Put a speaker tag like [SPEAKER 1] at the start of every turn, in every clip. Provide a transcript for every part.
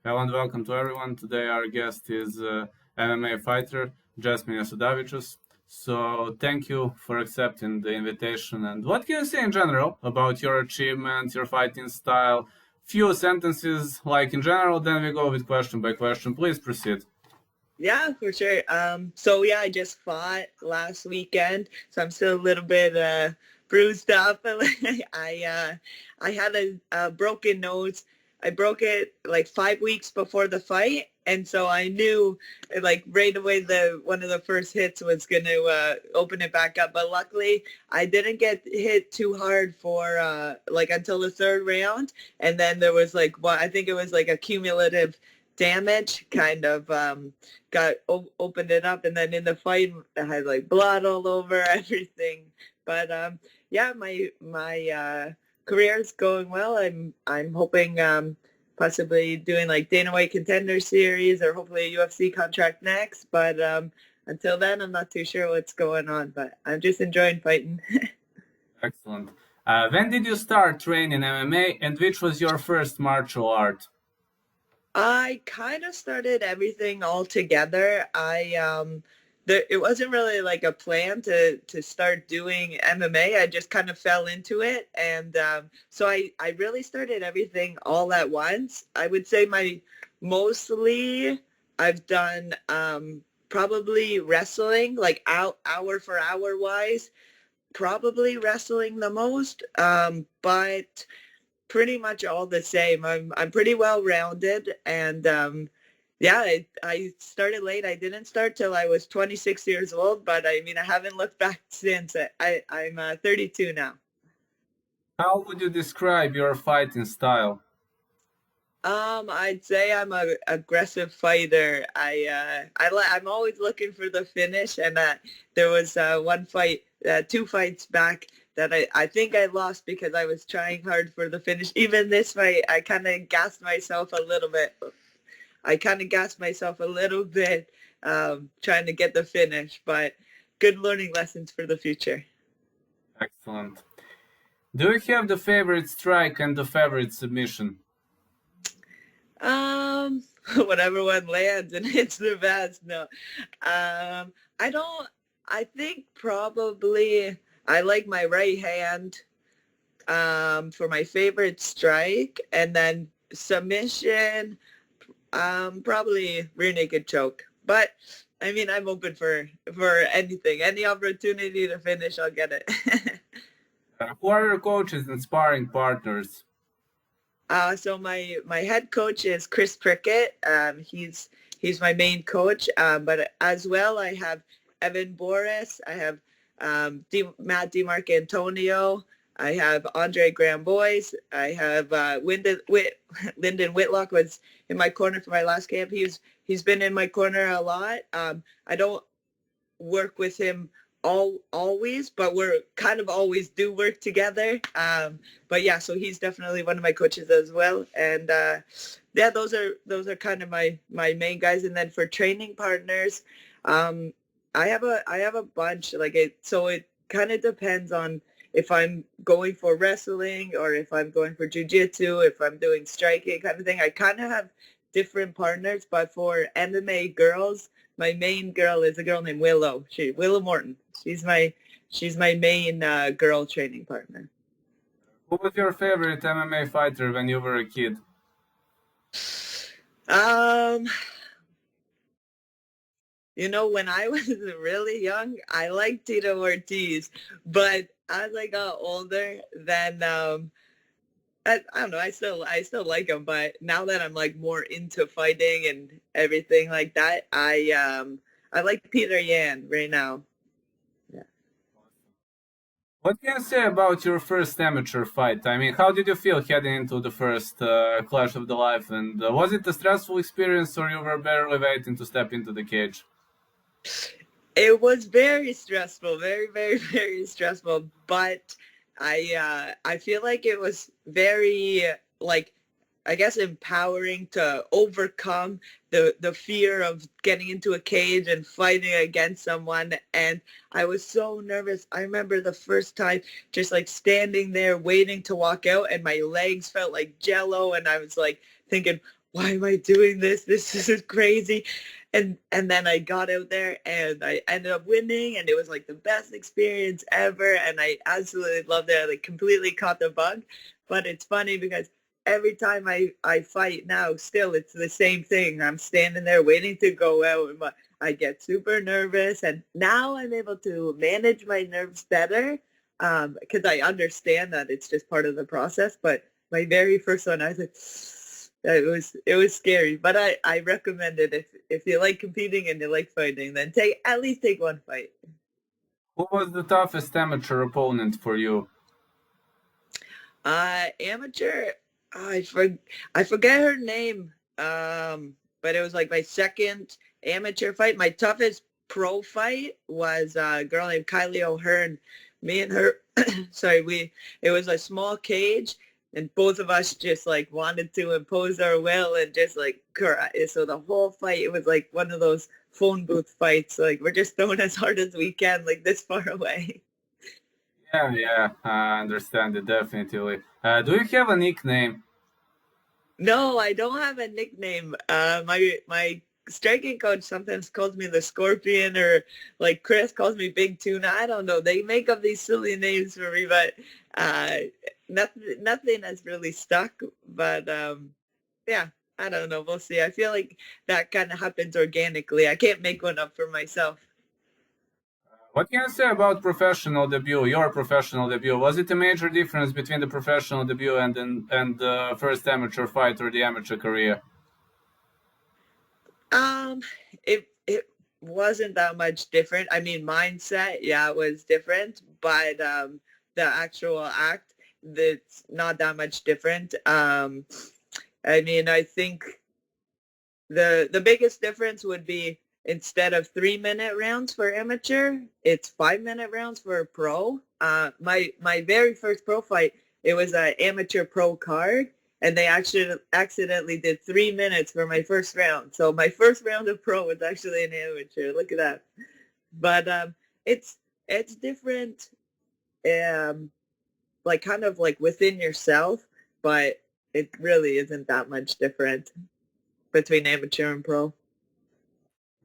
[SPEAKER 1] Hello and welcome to everyone. Today our guest is MMA Fighter, Jasmine Jasudavicius. So thank you for accepting the invitation. And what can you say in general about your achievements, your fighting style? Few sentences, like in general, then we go with question by question. Please proceed.
[SPEAKER 2] Yeah, for sure. I just fought last weekend, so I'm still a little bit bruised up. I had a broken nose. I broke it like 5 weeks before the fight, and so I knew like right away the one of the first hits was going to open it back up. But luckily, I didn't get hit too hard for like until the third round, and then there was like I think it was like a cumulative damage kind of opened it up, and then in the fight I had like blood all over everything. But yeah, my career is going well. I'm hoping possibly doing like Dana White Contender Series or hopefully a UFC contract next. But until then, I'm not too sure what's going on. But I'm just enjoying fighting.
[SPEAKER 1] Excellent. When did you start training MMA, and which was your first martial art?
[SPEAKER 2] I kind of started everything all together. It wasn't really like a plan to start doing MMA. I just kind of fell into it, and so I really started everything all at once. I would say mostly I've done probably wrestling, like hour for hour wise, probably wrestling the most, but pretty much all the same. I'm pretty well rounded, and yeah, I started late. I didn't start till I was 26 years old, but I mean I haven't looked back since. I'm 32 now.
[SPEAKER 1] How would you describe your fighting style?
[SPEAKER 2] I'd say I'm a aggressive fighter. I'm always looking for the finish, and there was one fight, two fights back that I think I lost because I was trying hard for the finish. Even this fight, I kind of gassed myself a little bit. Trying to get the finish, but good learning lessons for the future.
[SPEAKER 1] Excellent. Do you have the favorite strike and the favorite submission?
[SPEAKER 2] Whatever one lands and hits the best. No, I don't. I think probably I like my right hand for my favorite strike, and then submission, probably rear naked choke. But I mean, I'm open for anything, any opportunity to finish, I'll get it.
[SPEAKER 1] Who are your coaches and sparring partners?
[SPEAKER 2] So my head coach is Chris Prickett. He's my main coach. But as well, I have Evan Boris. I have Matt DiMarcantonio. I have Andre Graham Boyce. I have Lyndon Whitlock was in my corner for my last camp. He's been in my corner a lot. I don't work with him always, but we're kind of always do work together. But yeah, so he's definitely one of my coaches as well. And yeah, those are kind of my main guys. And then for training partners, I have a bunch. It kind of depends on if I'm going for wrestling or if I'm going for jiu-jitsu, if I'm doing striking kind of thing. I kind of have different partners, but for MMA girls, my main girl is a girl named Willow Morton. She's my main girl training partner.
[SPEAKER 1] Who was your favorite MMA fighter when you were a kid?
[SPEAKER 2] Um, when I was really young, I liked Tito Ortiz, but as I got older, then I don't know. I still like him, but now that I'm like more into fighting and everything like that, I like Peter Yan right now. Yeah.
[SPEAKER 1] What can you say about your first amateur fight? I mean, how did you feel heading into the first Clash of the Life? And was it a stressful experience, or you were barely waiting to step into the cage?
[SPEAKER 2] It was very stressful, very, very, very stressful. But I feel like it was very like I guess empowering to overcome the fear of getting into a cage and fighting against someone. And I was so nervous. I remember the first time just like standing there waiting to walk out, and my legs felt like jello, and I was like thinking, why am I doing this? This is crazy. And then I got out there and I ended up winning, and it was like the best experience ever. And I absolutely loved it. I like completely caught the bug. But it's funny because every time I fight now, still it's the same thing. I'm standing there waiting to go out, and I get super nervous. And now I'm able to manage my nerves better because I understand that it's just part of the process. But my very first one, I was like, it was scary, but I recommend it if you like competing and you like fighting, then at least take one fight.
[SPEAKER 1] Who was the toughest amateur opponent for you?
[SPEAKER 2] Amateur, I forget her name, but it was like my second amateur fight. My toughest pro fight was a girl named Kylie O'Hearn. Me and her, sorry, it was a small cage, and both of us just like wanted to impose our will and just like, so the whole fight, it was like one of those phone booth fights. Like we're just throwing as hard as we can, like this far away.
[SPEAKER 1] Yeah, I understand it definitely. Do you have a nickname?
[SPEAKER 2] No, I don't have a nickname. My striking coach sometimes calls me the Scorpion, or like Chris calls me Big Tuna. I don't know. They make up these silly names for me, but nothing has really stuck. But yeah, I don't know. We'll see. I feel like that kind of happens organically. I can't make one up for myself.
[SPEAKER 1] What can you say about professional debut? Your professional debut, was it a major difference between the professional debut and the first amateur fight or the amateur career?
[SPEAKER 2] It wasn't that much different. I mean, mindset, yeah, it was different, but the actual act, that's not that much different. I mean, I think the biggest difference would be instead of 3-minute rounds for amateur, it's 5-minute rounds for pro. My very first pro fight, it was an amateur pro card, and they actually accidentally did 3 minutes for my first round. So my first round of pro was actually an amateur. Look at that. But it's different, like kind of like within yourself, but it really isn't that much different between amateur and pro.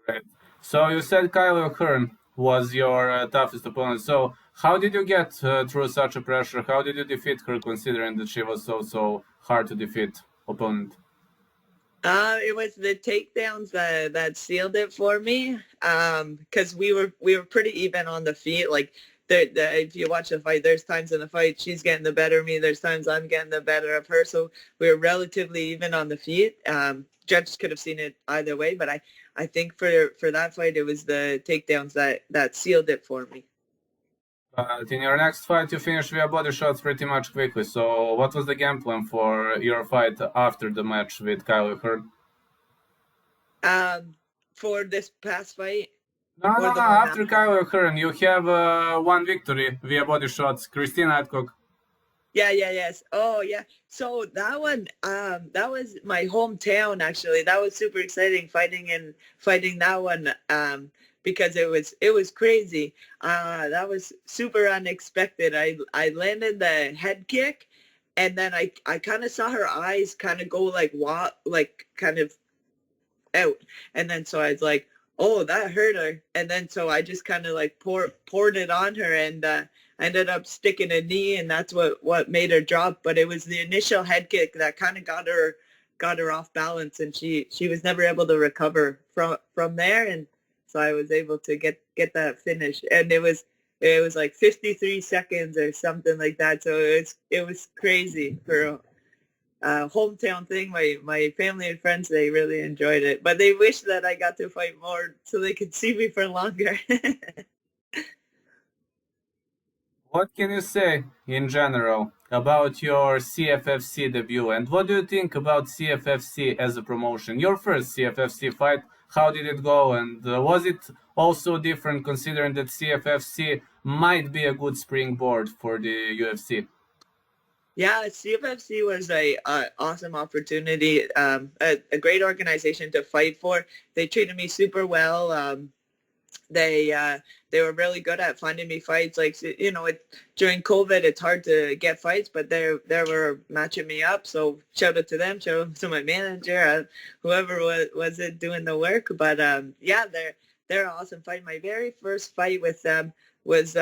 [SPEAKER 1] Right. So you said Kylie O'Hearn was your toughest opponent. So how did you get through such a pressure? How did you defeat her, considering that she was so hard to defeat opponent?
[SPEAKER 2] It was the takedowns that sealed it for me. Because we were pretty even on the feet. Like if you watch the fight, there's times in the fight she's getting the better of me. There's times I'm getting the better of her. So we were relatively even on the feet. Judges could have seen it either way, but I think for that fight it was the takedowns that sealed it for me.
[SPEAKER 1] In your next fight, you finished via body shots pretty much quickly. So, what was the game plan for your fight after the match with Kyle O'Hearn?
[SPEAKER 2] For this past fight,
[SPEAKER 1] No.
[SPEAKER 2] or the one
[SPEAKER 1] After
[SPEAKER 2] after?
[SPEAKER 1] Kyle O'Hearn, you have one victory via body shots. Christina Adcock.
[SPEAKER 2] Yes. Oh, yeah. So that one, that was my hometown actually. That was super exciting fighting that one, because it was crazy. That was super unexpected. I landed the head kick, and then I kind of saw her eyes kind of go like kind of out, and then so I was like, oh, that hurt her, and then so I just kind of like poured it on her, and I ended up sticking a knee, and that's what made her drop. But it was the initial head kick that kind of got her off balance, and she was never able to recover from there, and so I was able to get that finish, and it was like 53 seconds or something like that. So it was crazy for a hometown thing. My family and friends, they really enjoyed it, but they wish that I got to fight more so they could see me for longer.
[SPEAKER 1] What can you say in general about your CFFC debut, and what do you think about CFFC as a promotion? Your first CFFC fight, how did it go, and was it also different considering that CFFC might be a good springboard for the UFC?
[SPEAKER 2] Yeah, CFFC was a awesome opportunity, a great organization to fight for. They treated me super well. they were really good at finding me fights. Like, you know, during COVID, it's hard to get fights, but they were matching me up. So shout out to them, shout out to my manager, whoever was it doing the work. But yeah, they're an awesome fight. My very first fight with them was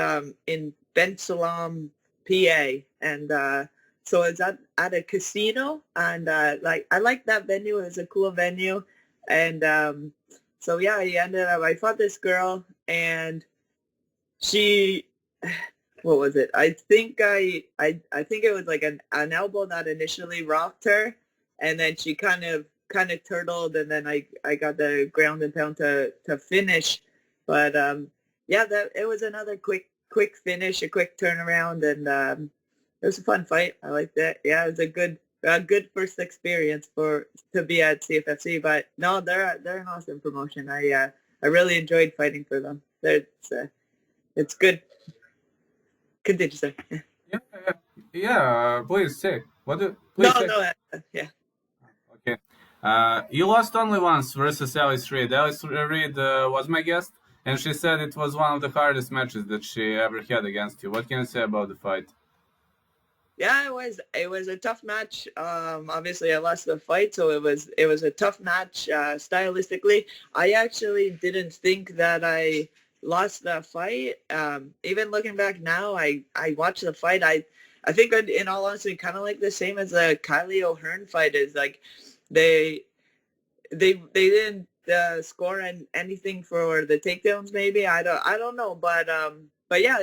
[SPEAKER 2] in Ben Salam, PA, and so it's at a casino, and like I liked that venue. It was a cool venue, and so yeah, I fought this girl, and she, what was it? I think it was like an elbow that initially rocked her, and then she kind of turtled, and then I got the ground and pound to finish. But yeah, it was another quick finish, a quick turnaround, and it was a fun fight. I liked it. Yeah, it was a good first experience to be at CFFC. But no, they're an awesome promotion. I really enjoyed fighting for them. It's good. Continue, sir.
[SPEAKER 1] Yeah. Please say. Please say.
[SPEAKER 2] No. Yeah.
[SPEAKER 1] Okay. You lost only once versus Alice Reed. Alice Reed was my guest, and she said it was one of the hardest matches that she ever had against you. What can you say about the fight?
[SPEAKER 2] Yeah, it was a tough match. Obviously I lost the fight, so it was a tough match stylistically. I actually didn't think that I lost the fight. Even looking back now, I watched the fight. I think in all honesty, kind of like the same as the Kylie O'Hearn fight is like they didn't score anything for the takedowns. Maybe I don't know, but yeah,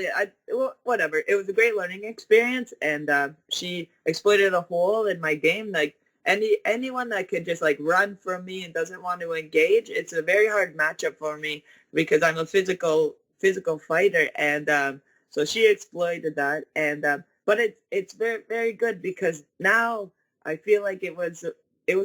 [SPEAKER 2] whatever. It was a great learning experience, and she exploited a hole in my game. Like anyone that could just like run from me and doesn't want to engage, it's a very hard matchup for me because I'm a physical fighter, and so she exploited that. And but it's very very good because now I feel like it was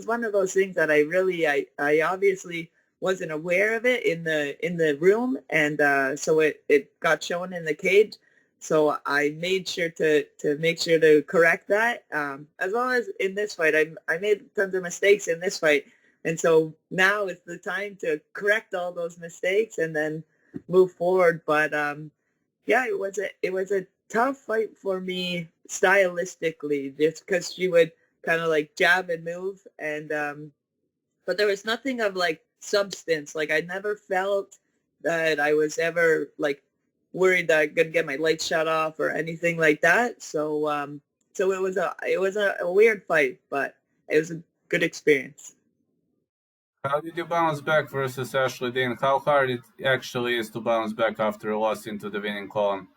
[SPEAKER 2] one of those things that I obviously wasn't aware of it in the room, and so it got shown in the cage. So I made sure to correct that, as well as in this fight. I made tons of mistakes in this fight, and so now is the time to correct all those mistakes and then move forward. But yeah, it was a tough fight for me stylistically, just because she would kind of like jab and move, and but there was nothing of like substance. Like I never felt that I was ever like worried that I'm gonna get my lights shut off or anything like that. So so it was a weird fight, but it was a good experience.
[SPEAKER 1] How did you bounce back versus Ashley Dean? How hard it actually is to bounce back after a loss into the winning column?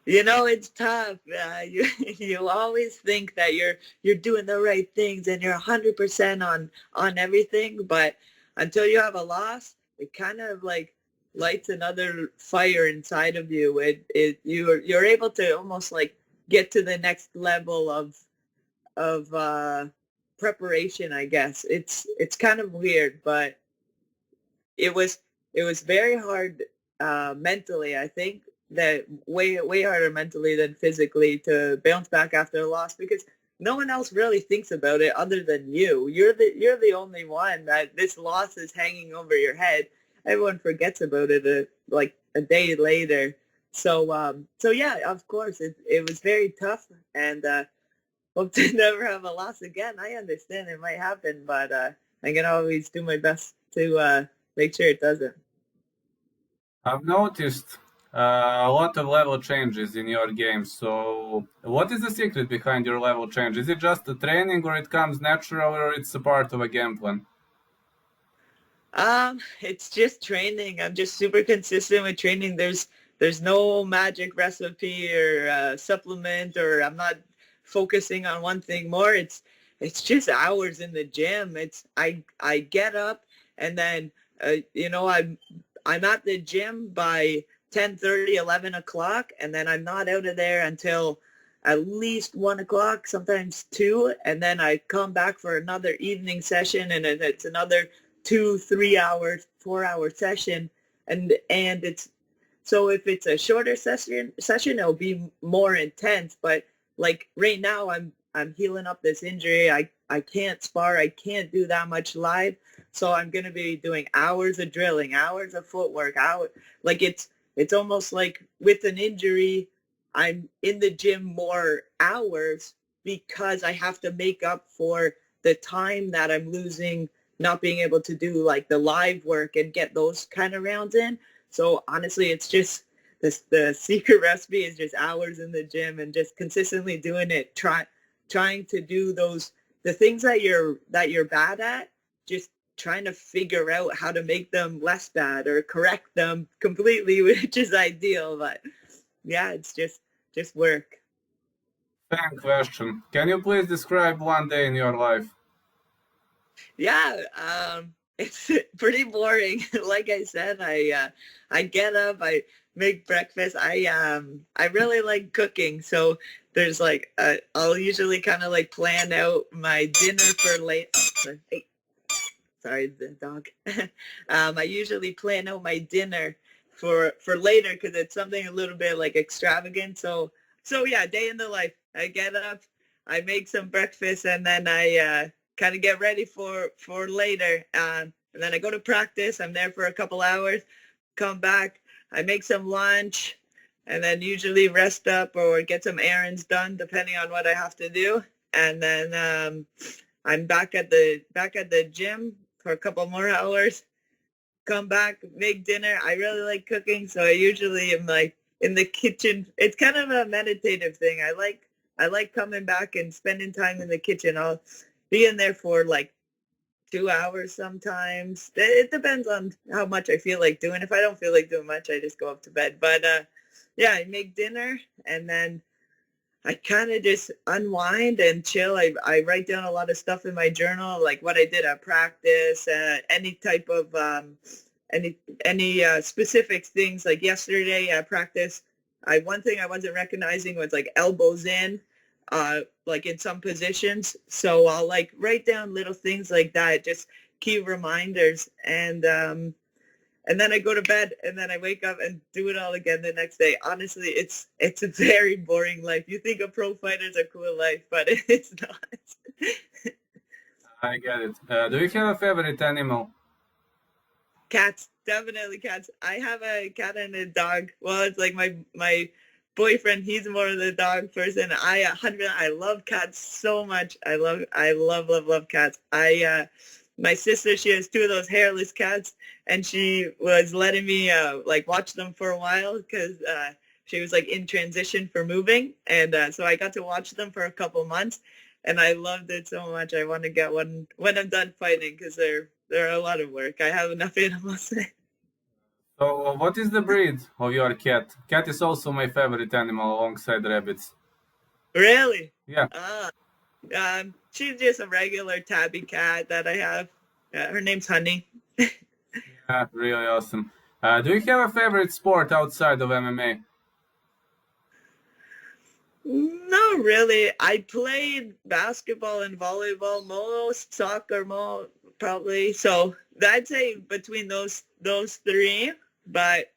[SPEAKER 2] You know, it's tough. You always think that you're doing the right things and you're 100% on everything, but until you have a loss, it kind of like lights another fire inside of you. You're able to almost like get to the next level of preparation, I guess. It's kind of weird, but it was very hard mentally. I think that way harder mentally than physically to bounce back after a loss, because no one else really thinks about it other than you. You're the only one that this loss is hanging over your head. Everyone forgets about it like a day later. So yeah, of course it was very tough, and hope to never have a loss again. I understand it might happen, but I can always do my best to make sure it doesn't.
[SPEAKER 1] I've noticed a lot of level changes in your game. So, what is the secret behind your level change? Is it just the training, or it comes natural, or it's a part of a game plan?
[SPEAKER 2] It's just training. I'm just super consistent with training. There's no magic recipe or supplement, or I'm not focusing on one thing more. It's just hours in the gym. I get up, and then you know, I'm at the gym by 10:30, 11 o'clock, and then I'm not out of there until at least 1 o'clock, sometimes 2, and then I come back for another evening session, and it's another 2, 3 hours, 4-hour session, and it's, so if it's a shorter session, it'll be more intense, but like right now I'm healing up this injury. I can't spar. I can't do that much live. So I'm going to be doing hours of drilling, hours of footwork, like it's almost like with an injury, I'm in the gym more hours because I have to make up for the time that I'm losing not being able to do like the live work and get those kind of rounds in. So honestly, it's just the secret recipe is just hours in the gym and just consistently doing it, trying to do the things that you're bad at, just trying to figure out how to make them less bad or correct them completely, which is ideal. But yeah, it's just work.
[SPEAKER 1] Fan question. Can you please describe one day in your life?
[SPEAKER 2] Yeah, it's pretty boring. Like I said, I get up, I make breakfast. I really like cooking, so there's like I'll usually kind of like plan out my dinner for late. Hey, sorry, the dog. I usually plan out my dinner for later because it's something a little bit like extravagant. So yeah, day in the life. I get up, I make some breakfast, and then I kind of get ready for later. And then I go to practice. I'm there for a couple hours, come back, I make some lunch, and then usually rest up or get some errands done depending on what I have to do. And then I'm back at the gym for a couple more hours, come back, make dinner. I really like cooking, so I usually am like in the kitchen. It's kind of a meditative thing. I like coming back and spending time in the kitchen. I'll be in there for like 2 hours sometimes. It depends on how much I feel like doing. If I don't feel like doing much, I just go up to bed. But yeah, I make dinner and then I kind of just unwind and chill. I write down a lot of stuff in my journal, like what I did at practice, any type of any specific things. Like yesterday at practice, one thing I wasn't recognizing was like elbows in, like in some positions. So I'll like write down little things like that, just key reminders, and then I go to bed and then I wake up and do it all again the next day. Honestly, it's a very boring life. You think a pro fighter's a cool life, but it's not.
[SPEAKER 1] I get it. Do you have a favorite animal?
[SPEAKER 2] Cats, definitely cats. I have a cat and a dog. Well, it's like my boyfriend, he's more of the dog person. I love cats so much. I love cats. My sister, she has two of those hairless cats, and she was letting me like watch them for a while because she was like in transition for moving, and so I got to watch them for a couple months, and I loved it so much. I want to get one when I'm done fighting because they're a lot of work. I have enough animals.
[SPEAKER 1] So, what is the breed of your cat? Cat is also my favorite animal alongside rabbits.
[SPEAKER 2] Really?
[SPEAKER 1] Yeah,
[SPEAKER 2] She's just a regular tabby cat that I have. Her name's Honey.
[SPEAKER 1] yeah, really awesome. Do you have a favorite sport outside of MMA?
[SPEAKER 2] No, really. I played basketball and volleyball, most soccer, more probably. So I'd say between those three. But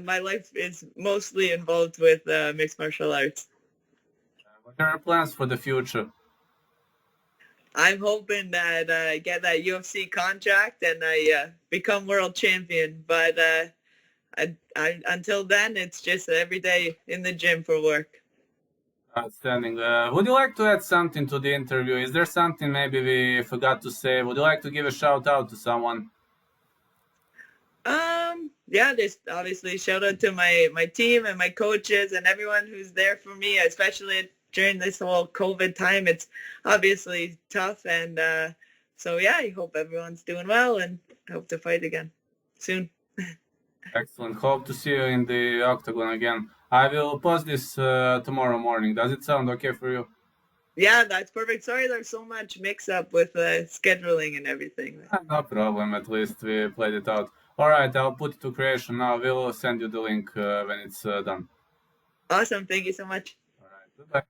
[SPEAKER 2] my life is mostly involved with mixed martial arts.
[SPEAKER 1] What are your plans for the future?
[SPEAKER 2] I'm hoping that I get that UFC contract and I become world champion. But until then, it's just every day in the gym for work.
[SPEAKER 1] Outstanding. Would you like to add something to the interview? Is there something maybe we forgot to say? Would you like to give a shout out to someone?
[SPEAKER 2] Yeah, just obviously shout out to my team and my coaches and everyone who's there for me, especially during this whole COVID time. It's obviously tough, and so yeah, I hope everyone's doing well and hope to fight again soon.
[SPEAKER 1] Excellent. Hope to see you in the octagon again. I will post this tomorrow morning. Does it sound okay for you?
[SPEAKER 2] Yeah, that's perfect. Sorry there's so much mix up with scheduling and everything.
[SPEAKER 1] No problem. At least we played it out. All right, I'll put it to creation now. We'll send you the link when it's done.
[SPEAKER 2] Awesome. Thank you so much.
[SPEAKER 1] All right. Goodbye.